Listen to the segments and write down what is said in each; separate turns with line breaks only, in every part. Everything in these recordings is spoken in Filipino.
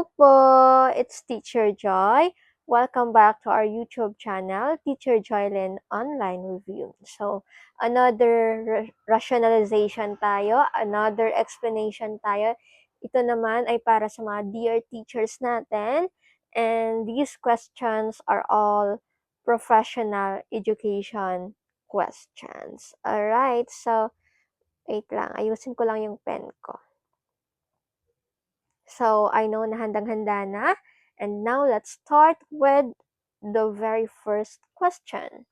Hello po, it's Teacher Joy. Welcome back to our YouTube channel, Teacher Joylyn Online Review. So, another rationalization tayo, another explanation tayo. Ito naman ay para sa mga dear teachers natin. And these questions are all professional education questions. Alright, so, wait lang, ayusin ko lang yung pen ko. So, I know na handang-handa na. And now, let's start with the very first question.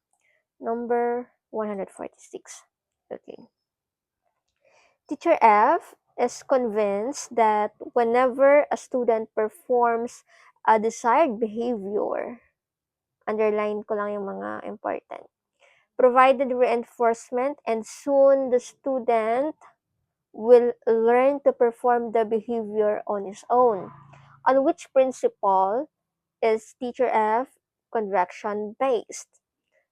Number 146. Okay. Teacher F is convinced that whenever a student performs a desired behavior, underline ko lang yung mga important, provided reinforcement, and soon the student will learn to perform the behavior on his own. On which principle is Teacher F convection based?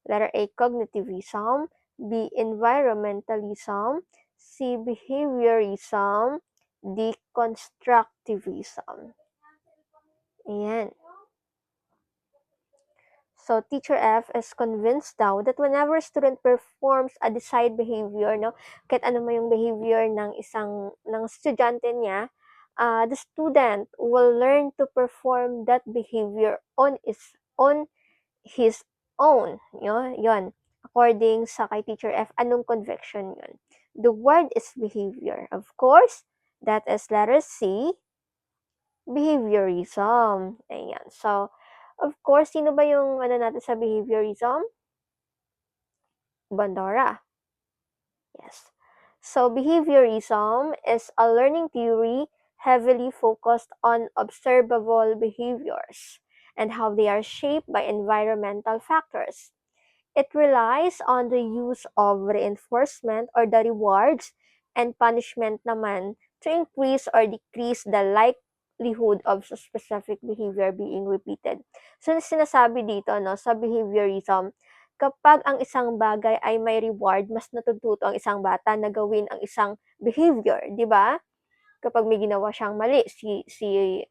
Letter A, cognitivism. B, environmentalism. C, behaviorism. D, constructivism. Ayan. So, Teacher F is convinced daw that whenever a student performs a desired behavior, no, kahit ano mo yung behavior ng estudyante niya, the student will learn to perform that behavior on his own. Yun. According sa kay Teacher F, anong conviction yun? The word is behavior. Of course, that is letter C, behaviorism. Ayan. So, of course, sino ba yung natin sa behaviorism? Bandora. Yes. So, behaviorism is a learning theory heavily focused on observable behaviors and how they are shaped by environmental factors. It relies on the use of reinforcement or the rewards and punishment naman to increase or decrease the likelihood of a specific behavior being repeated. So, sinasabi dito, no, sa behaviorism, kapag ang isang bagay ay may reward, mas natututo ang isang bata na gawin ang isang behavior, di ba? Kapag may ginawa siyang mali,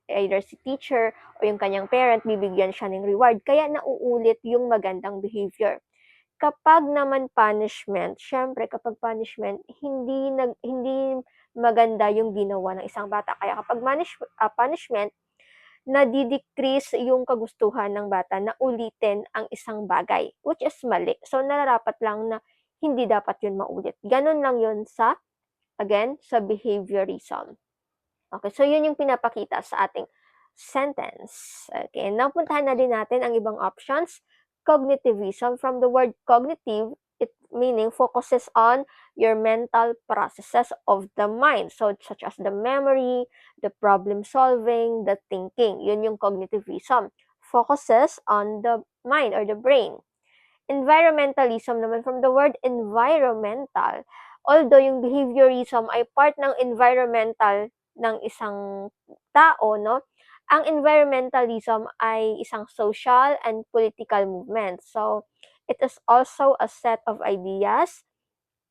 either si teacher o yung kanyang parent, bibigyan siya ng reward. Kaya nauulit yung magandang behavior. Kapag naman punishment, syempre kapag punishment, hindi maganda yung ginawa ng isang bata. Kaya kapag punishment, nadi-decrease yung kagustuhan ng bata na ulitin ang isang bagay, which is mali. So, nararapat lang na hindi dapat yun maulit. Ganun lang yun again, sa behaviorism. Okay, so yun yung pinapakita sa ating sentence. Okay, now puntahan na din natin ang ibang options. Cognitivism, from the word cognitive, it meaning focuses on your mental processes of the mind. So, such as the memory, the problem solving, the thinking. Yun yung cognitivism. Focuses on the mind or the brain. Environmentalism naman, from the word environmental, although yung behaviorism ay part ng environmental ng isang tao, no? Ang environmentalism ay isang social and political movement. So, it is also a set of ideas.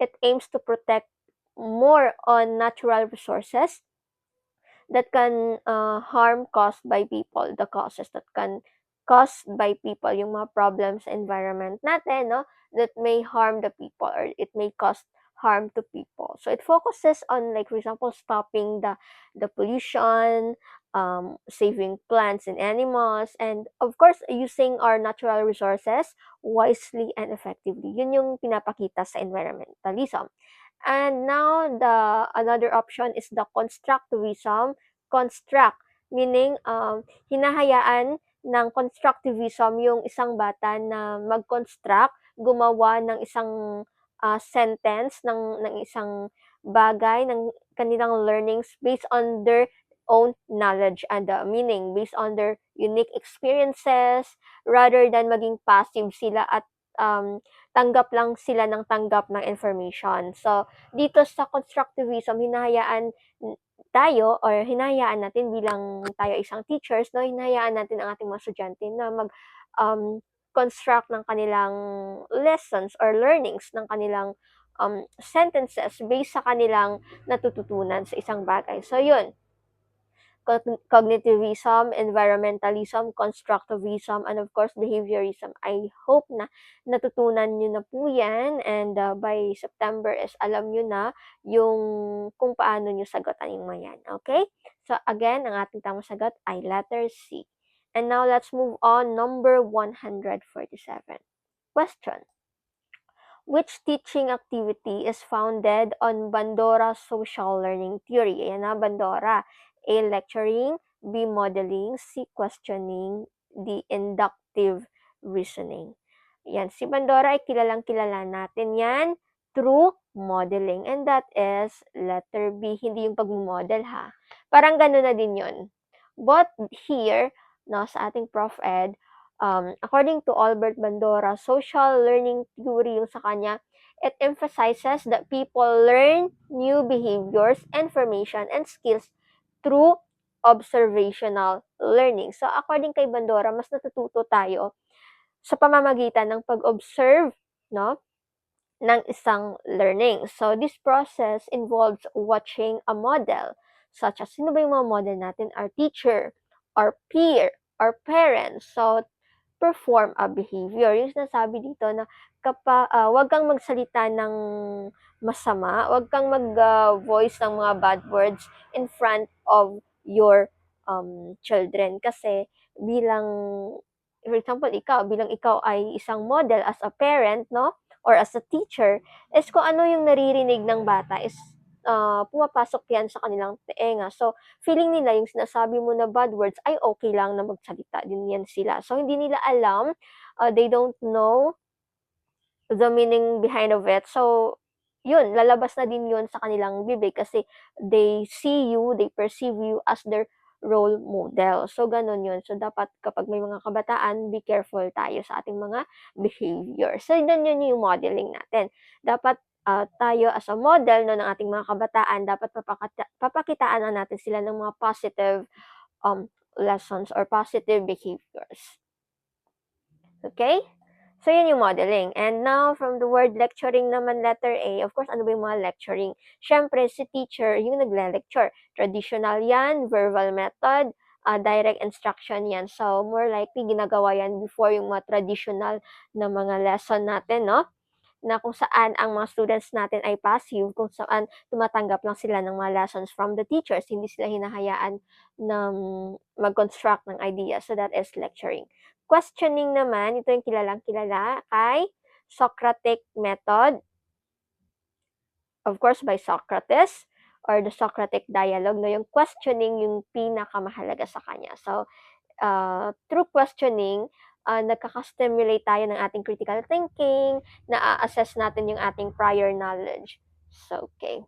It aims to protect more on natural resources that can harm caused by people, the causes that can caused by people, yung mga problems sa environment natin, no, that may harm the people or it may cause harm to people. So it focuses on, like, for example, stopping the pollution, saving plants and animals, and of course, using our natural resources wisely and effectively. Yun yung pinapakita sa environmentalism. And now, another option is the constructivism. Construct, meaning hinahayaan ng constructivism yung isang bata na mag-construct, gumawa ng isang sentence, ng isang bagay, ng kanilang learnings based on their own knowledge and the meaning, based on their unique experiences, rather than maging passive sila at tanggap lang sila ng tanggap ng information. So, dito sa constructivism, hinahayaan tayo or hinahayaan natin bilang tayo isang teachers, no, hinahayaan natin ang ating mga estudyante na construct ng kanilang lessons or learnings, ng kanilang sentences based sa kanilang natututunan sa isang bagay. So, yun. cognitivism, environmentalism, constructivism, and of course, behaviorism. I hope na natutunan nyo na po yan and by September is alam nyo na yung kung paano nyo sagutan yung mga yan. Okay? So again, ang ating tamang sagot ay letter C. And now let's move on, number 147. Question. Which teaching activity is founded on Bandora's social learning theory? Ayan na, Bandora. A. Lecturing. B. Modeling. C. Questioning. D. Inductive reasoning. Yan, si Bandora ay kilalang-kilala natin yan through modeling. And that is letter B, hindi yung pag-model ha. Parang gano'n na din yun. But here, no, sa ating Prof. Ed, according to Albert Bandora, social learning theory yung sa kanya, it emphasizes that people learn new behaviors, information, and skills through observational learning. So, according kay Bandora, mas natututo tayo sa pamamagitan ng pag-observe, no, ng isang learning. So, this process involves watching a model, such as, sino ba yung mga model natin? Our teacher, our peer, our parents. So, perform a behavior. Yung sinasabi dito na wag kang magsalita ng masama, wag kang mag-voice ng mga bad words in front of your children. Kasi bilang, for example, bilang ikaw ay isang model as a parent, no? Or as a teacher, is kung ano yung naririnig ng bata is pumapasok yan sa kanilang tenga. So, feeling nila yung sinasabi mo na bad words ay okay lang na magsalita din yan sila. So, hindi nila alam, they don't know the meaning behind of it. So, yun, lalabas na din yun sa kanilang bibig kasi they see you, they perceive you as their role model. So, ganun yun. So, dapat kapag may mga kabataan, be careful tayo sa ating mga behavior. So, yun yung modeling natin. Dapat tayo as a model no, ng ating mga kabataan, dapat papakitaan na natin sila ng mga positive lessons or positive behaviors. Okay? So, yun yung modeling. And now, from the word lecturing naman, letter A, of course, ano ba yung mga lecturing? Siyempre, si teacher yung nagle-lecture. Traditional yan, verbal method, direct instruction yan. So, more likely, ginagawa yan before yung mga traditional na mga lesson natin, no? Na kung saan ang mga students natin ay passive, kung saan tumatanggap lang sila ng mga lessons from the teachers, hindi sila hinahayaan ng mag-construct ng ideas. So, that is lecturing. Questioning naman, ito yung kilalang-kilala kay Socratic method, of course, by Socrates, or the Socratic dialogue, no, yung questioning yung pinakamahalaga sa kanya. So, through questioning, nagkaka-stimulate tayo ng ating critical thinking, na-assess natin yung ating prior knowledge. So, okay.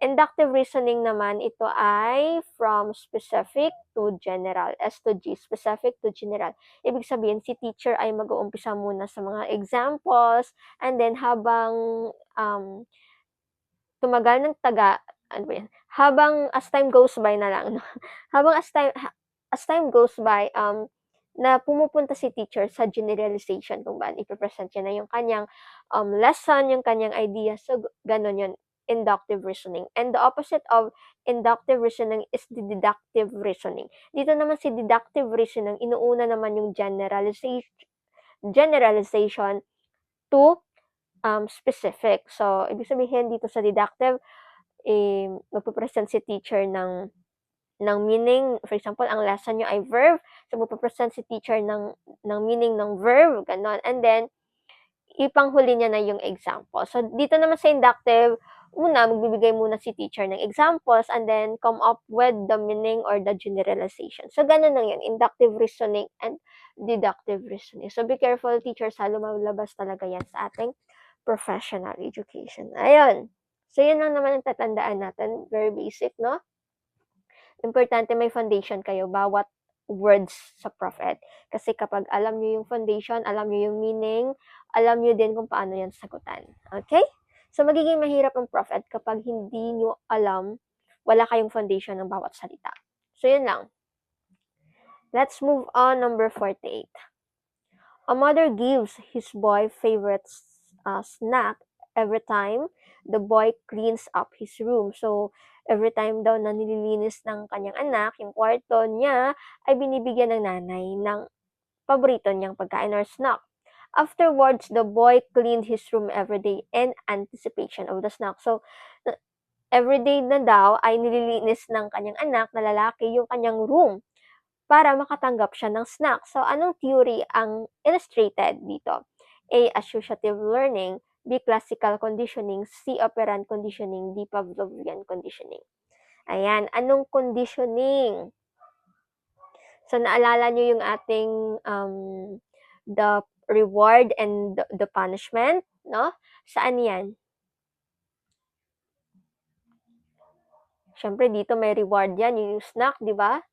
Inductive reasoning naman, ito ay from specific to general, S to G, specific to general. Ibig sabihin, si teacher ay mag-uumpisa muna sa mga examples, and then habang tumagal ng ano ba yan? Habang as time goes by na lang, no? Habang as time goes by, na pumupunta si teacher sa generalization kung ba ipe-present niya na yung kanyang lesson, yung kanyang idea. So, ganun yun, inductive reasoning. And the opposite of inductive reasoning is the deductive reasoning. Dito naman si deductive reasoning, inuuna naman yung generalization to specific. So, ibig sabihin dito sa deductive, magpe-present si teacher ng meaning. For example, ang lesson nyo ay verb. So, magpe-present si teacher ng meaning ng verb, ganon. And then, ipanghuli niya na yung example. So, dito naman sa inductive, magbibigay muna si teacher ng examples and then come up with the meaning or the generalization. So, ganun lang yun. Inductive reasoning and deductive reasoning. So, be careful, teachers, lumalabas talaga yan sa ating professional education. Ayun. So, yun lang naman ang tatandaan natin. Very basic, no? Importante may foundation kayo bawat words sa Prof. Ed. Kasi kapag alam nyo yung foundation, alam nyo yung meaning, alam nyo din kung paano yan sagutan. Okay? So, magiging mahirap ang Prof. Ed kapag hindi nyo alam, wala kayong foundation ng bawat salita. So, yun lang. Let's move on, number 48. A mother gives his boy favorite snack every time the boy cleans up his room. So, every time daw na nililinis ng kanyang anak yung kwarto niya, ay binibigyan ng nanay ng paborito niyang pagkain or snack. Afterwards, the boy cleaned his room every day in anticipation of the snack. So, everyday na daw ay nililinis ng kanyang anak na lalaki yung kanyang room para makatanggap siya ng snack. So, anong theory ang illustrated dito? A. Associative learning. B. Classical conditioning. C. Operant conditioning. D. Pavlovian conditioning. Ayan, anong conditioning? So, naalala nyo yung ating the reward and the punishment, no? Saan yan? Siyempre, dito may reward yan, yung snack, di ba?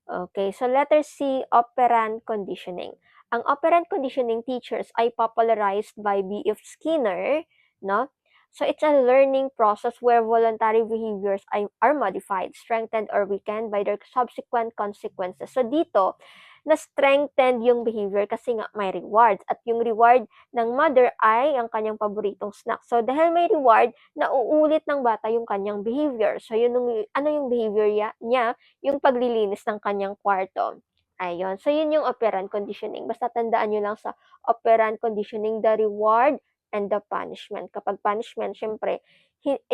Okay, so letter C, operant conditioning. Ang operant conditioning teachers ay popularized by B.F. Skinner, no? So it's a learning process where voluntary behaviors are modified, strengthened, or weakened by their subsequent consequences. So dito, na-strengthen yung behavior kasi nga may rewards. At yung reward ng mother ay ang kanyang paboritong snack. So dahil may reward, nauulit ng bata yung kanyang behavior. So yun ano yung behavior niya? Yung paglilinis ng kanyang kwarto. Ayun. So yun yung operant conditioning. Basta tandaan nyo lang sa operant conditioning, the reward and the punishment. Kapag punishment, syempre,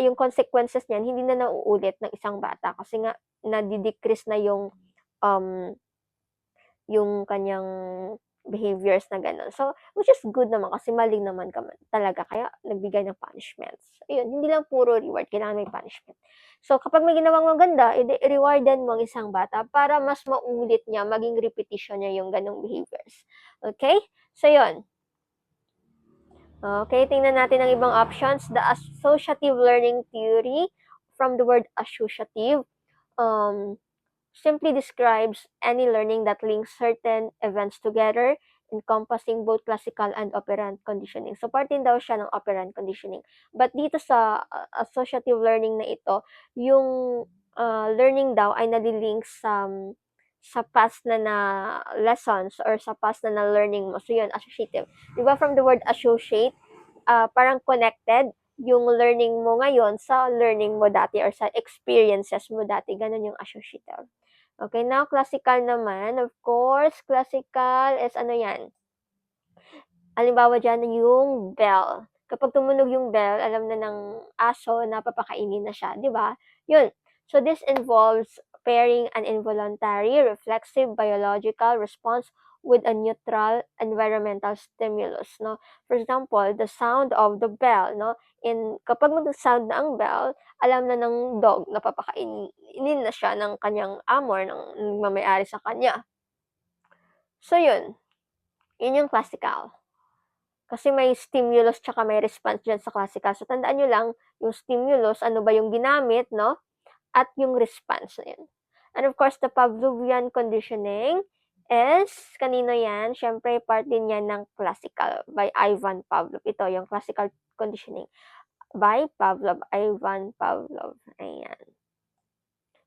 yung consequences niyan, hindi na nauulit ng isang bata kasi nga nadi-decrease na yung kanyang behaviors na gano'n. So, which is good naman kasi mali naman talaga kaya nagbigay ng punishments. Ayun, hindi lang puro reward, kailangan may punishment. So, kapag may ginawang maganda, rewardan mo ang isang bata para mas maulit niya, maging repetition niya yung ganong behaviors. Okay? So, yun. Okay, tingnan natin ang ibang options. The associative learning theory, from the word associative, simply describes any learning that links certain events together, encompassing both classical and operant conditioning. So, part din daw siya ng operant conditioning. But dito sa associative learning na ito, yung learning daw ay nalilink sa past na lessons or sa past na learning mo. So, yun, associative. Diba from the word associate, parang connected yung learning mo ngayon sa learning mo dati or sa experiences mo dati. Ganun yung associative. Okay, now classical naman. Of course, classical is ano yan? Halimbawa dyan yung bell. Kapag tumunog yung bell, alam na ng aso na papakainin na siya, di ba? Yun. So this involves pairing an involuntary, reflexive, biological response with a neutral environmental stimulus, no? For example, the sound of the bell, no? Kapag mag-sound na ang bell, alam na ng dog na papakainin na siya ng kanyang amor, ng mamayari sa kanya. So yun. Yun yung classical. Kasi may stimulus tsaka may response dyan sa classical. So tandaan nyo lang, yung stimulus, ano ba yung ginamit, no? At yung response na yun. And of course, the Pavlovian conditioning is, kanino yan? Siyempre, part din yan ng classical by Ivan Pavlov. Ito, yung classical conditioning by Pavlov, Ivan Pavlov. Ayan.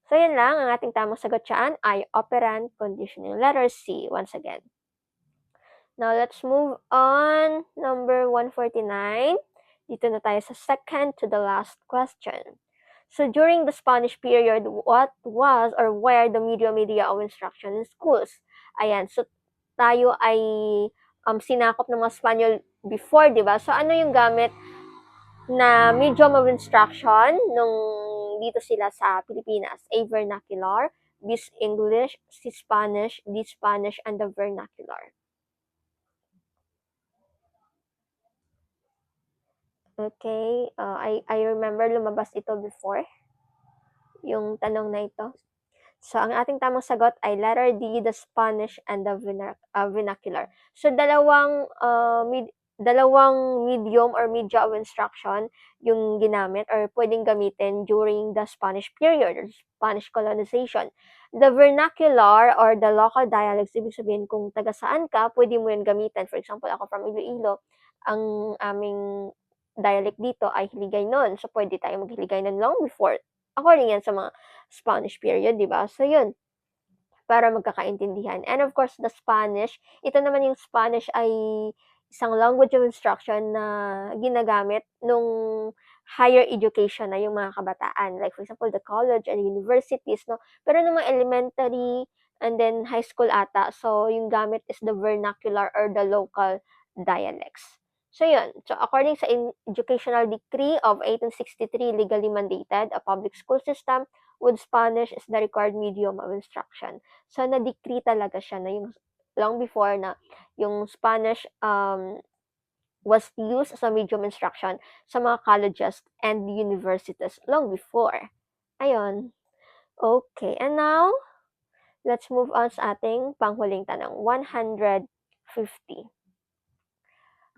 So, yun lang. Ang ating tamang sagot dyan ay operant conditioning. Letter C, once again. Now, let's move on. Number 149. Dito na tayo sa second to the last question. So, during the Spanish period, what was or were the media of instruction in schools? Ayan. So, tayo ay sinakop ng mga Spanyol before, di ba? So, ano yung gamit na medium of instruction nung dito sila sa Pilipinas? A. Vernacular, B. English, C. Spanish, D. Spanish, and the vernacular. Okay, I remember lumabas ito before, yung tanong na ito. So, ang ating tamang sagot ay letter D, the Spanish and the vernacular. So, dalawang medium or media of instruction yung ginamit or pwedeng gamitin during the Spanish period or Spanish colonization. The vernacular or the local dialects, ibig sabihin kung taga saan ka, pwede mo yan gamitin. For example, ako from Iloilo, ang aming dialect dito ay Hiligaynon. So, pwede tayo mag-Hiligaynon long before. According yan sa mga Spanish period, di ba? So, yun. Para magkakaintindihan. And of course, the Spanish. Ito naman yung Spanish ay isang language of instruction na ginagamit nung higher education na yung mga kabataan. Like for example, the college and universities, no? Pero nung mga elementary and then high school ata, so yung gamit is the vernacular or the local dialects. So yun. So according sa Educational Decree of 1863, legally mandated, a public school system with Spanish is the required medium of instruction. So na-decree talaga siya na yung long before na yung Spanish was used as a medium instruction sa mga colleges and universities long before. Ayun. Okay, and now, let's move on sa ating panghuling tanong. 150.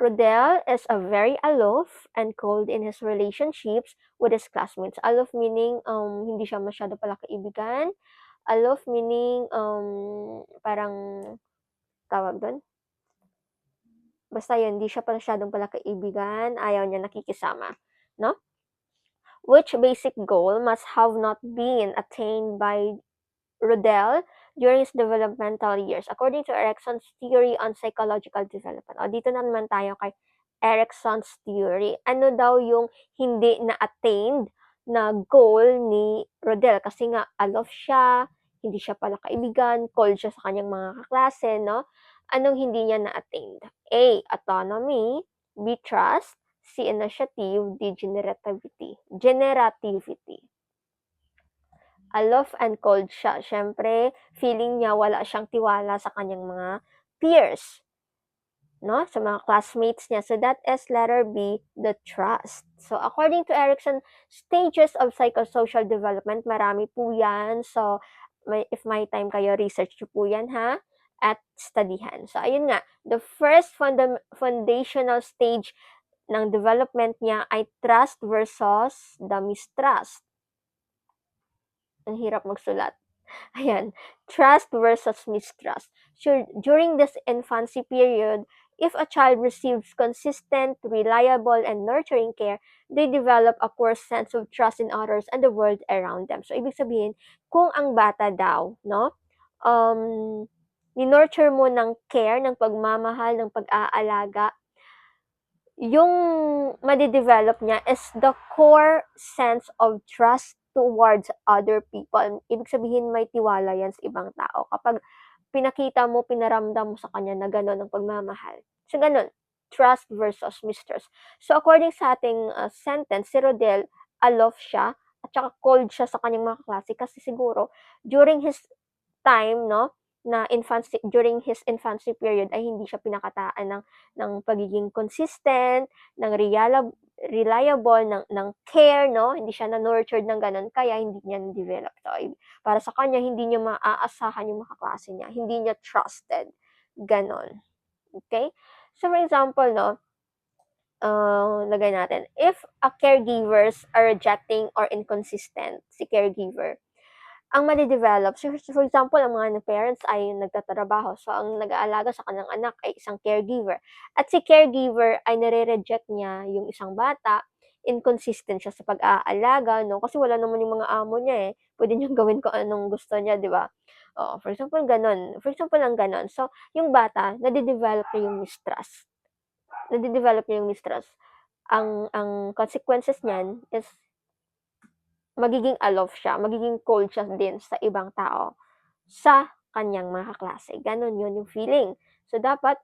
Rodel is a very aloof and cold in his relationships with his classmates. Aloof meaning hindi siya masyado pala kaibigan. Aloof meaning parang tawag doon. Basta yun, hindi siya masyadong pala kaibigan. Ayaw niya nakikisama. No? Which basic goal must have not been attained by Rodel during his developmental years, according to Erickson's theory on psychological development. O, dito na naman tayo kay Erickson's theory. Ano daw yung hindi na-attained na goal ni Rodel? Kasi nga, aloof siya, hindi siya pala kaibigan, cold siya sa kanyang mga kaklase, no? Anong hindi niya na-attained? A. Autonomy. B. Trust. C. Initiative. D. Generativity. Aloof and cold siya. Siyempre, feeling niya wala siyang tiwala sa kanyang mga peers, no? Sa mga classmates niya. So that is letter B, the trust. So according to Erickson, stages of psychosocial development, marami po yan. So if may time kayo, research nyo po yan, ha? At studyhan. So ayun nga, the first foundational stage ng development niya ay trust versus the mistrust. Ang hirap magsulat. Ayan, trust versus mistrust. So, during this infancy period, if a child receives consistent, reliable, and nurturing care, they develop a core sense of trust in others and the world around them. So, ibig sabihin, kung ang bata daw, no, ni-nurture mo ng care, ng pagmamahal, ng pag-aalaga, yung madidevelop niya is the core sense of trust towards other people. Ibig sabihin, may tiwala yan sa ibang tao. Kapag pinakita mo, pinaramdam mo sa kanya na gano'n ang pagmamahal. So, gano'n. Trust versus mistrust. So, according sa ating sentence, si Rodel, aloof siya, at saka cold siya sa kanyang mga klase kasi siguro, during his time, no, na during his infancy period ay hindi siya pinakataan ng pagiging consistent, ng reliable, ng care, no? Hindi siya na-nurtured ng ganun, kaya hindi niya na-develop. So, para sa kanya, hindi niya maaasahan yung mga kaklase niya. Hindi niya trusted. Ganon. Okay? So, for example, no, lagay natin, if a caregivers are rejecting or inconsistent, si caregiver, ang made-develop, so for example, ang mga parents ay nagtatrabaho, so ang nag-aalaga sa kanyang anak ay isang caregiver. At si caregiver ay nare-reject niya yung isang bata, inconsistent siya sa pag-aalaga, no? Kasi wala naman yung mga amo niya eh. Pwede niyang gawin kung anong gusto niya, di ba? Oh, for example, ganun. For example lang ganun. So, yung bata, nade-develop niya yung mistrust. Nade-develop niya yung mistrust. Ang consequences niyan is magiging aloof siya, magiging cold siya din sa ibang tao, sa kanyang mga kaklase. Ganon yun yung feeling. So, dapat,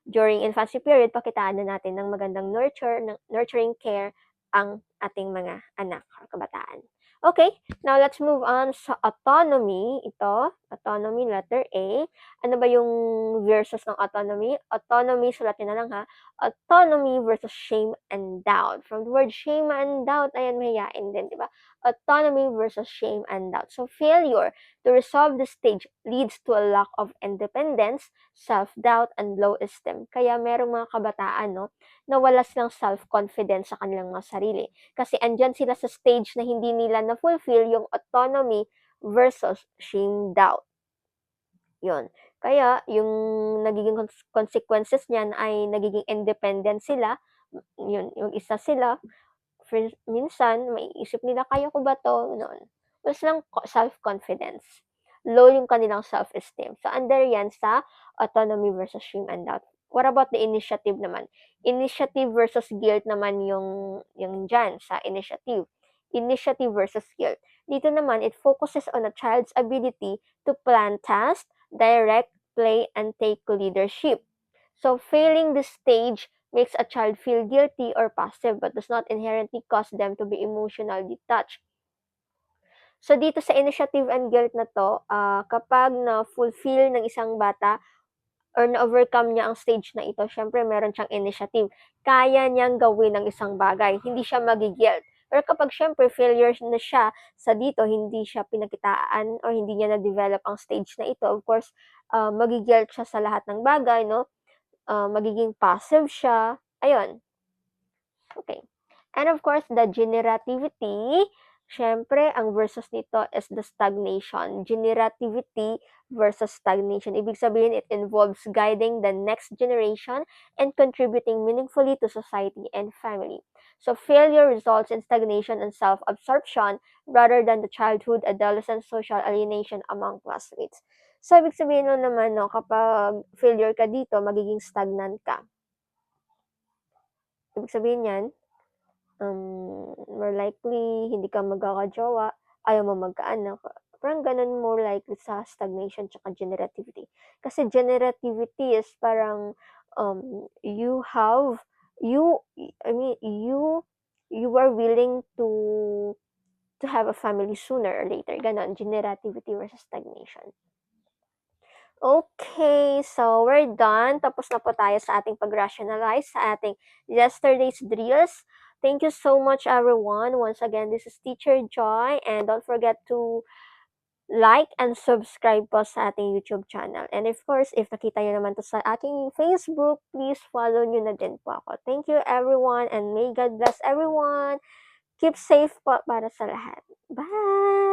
during infancy period, pakitaan na natin ng magandang nurturing care ang ating mga anak or kabataan. Okay, now let's move on sa autonomy. Ito, autonomy, letter A. Ano ba yung versus ng autonomy? Autonomy, sulatin na lang ha. Autonomy versus shame and doubt. From the word shame and doubt, ayan, mahihain din, di ba? Autonomy versus shame and doubt. So, failure to resolve the stage leads to a lack of independence, self-doubt, and low esteem. Kaya merong mga kabataan, no, na wala silang self-confidence sa kanilang mga sarili. Kasi andyan sila sa stage na hindi nila na-fulfill yung autonomy versus shame, doubt. Yun. Kaya, yung nagiging consequences niyan ay nagiging independent sila. Yun, yung isa sila, minsan, may isip nila, kaya ko ba to? Noon. Wala silang self-confidence. low yung kanilang self-esteem. So, under yan sa autonomy versus shame and doubt. What about the initiative naman? Initiative versus guilt naman yung dyan sa initiative. Initiative versus guilt. Dito naman, it focuses on a child's ability to plan tasks, direct, play, and take leadership. So, failing this stage makes a child feel guilty or passive but does not inherently cause them to be emotionally detached. So, dito sa initiative and guilt na to, kapag na-fulfill ng isang bata or na-overcome niya ang stage na ito, syempre meron siyang initiative. Kaya niyang gawin ang isang bagay, hindi siya magi-guilt. Pero kapag syempre failure na siya sa dito, hindi siya pinakitaan or hindi niya na-develop ang stage na ito, of course, magi-guilt siya sa lahat ng bagay, no? Magiging passive siya. Ayun. Okay. And of course, the generativity, syempre, ang versus nito is the stagnation. Generativity versus stagnation. Ibig sabihin, it involves guiding the next generation and contributing meaningfully to society and family. So, failure results in stagnation and self-absorption rather than the childhood, adolescent, social alienation among classmates. So, ibig sabihin nun naman, no, kapag failure ka dito, magiging stagnant ka. Ibig sabihin yan, more likely, hindi ka magkakajowa, ayaw mo magkaanak. Parang ganun more likely sa stagnation tsaka generativity. Kasi generativity is parang you have, you, I mean, you are willing to have a family sooner or later. Ganon, generativity versus stagnation. Okay, so we're done. Tapos na po tayo sa ating pag-rationalize sa ating yesterday's drills. Thank you so much, everyone. Once again, this is Teacher Joy, and don't forget to like and subscribe po sa ating YouTube channel. And of course, if nakita nyo naman to sa aking Facebook, please follow nyo na din po ako. Thank you, everyone, and may God bless everyone. Keep safe po para sa lahat. Bye!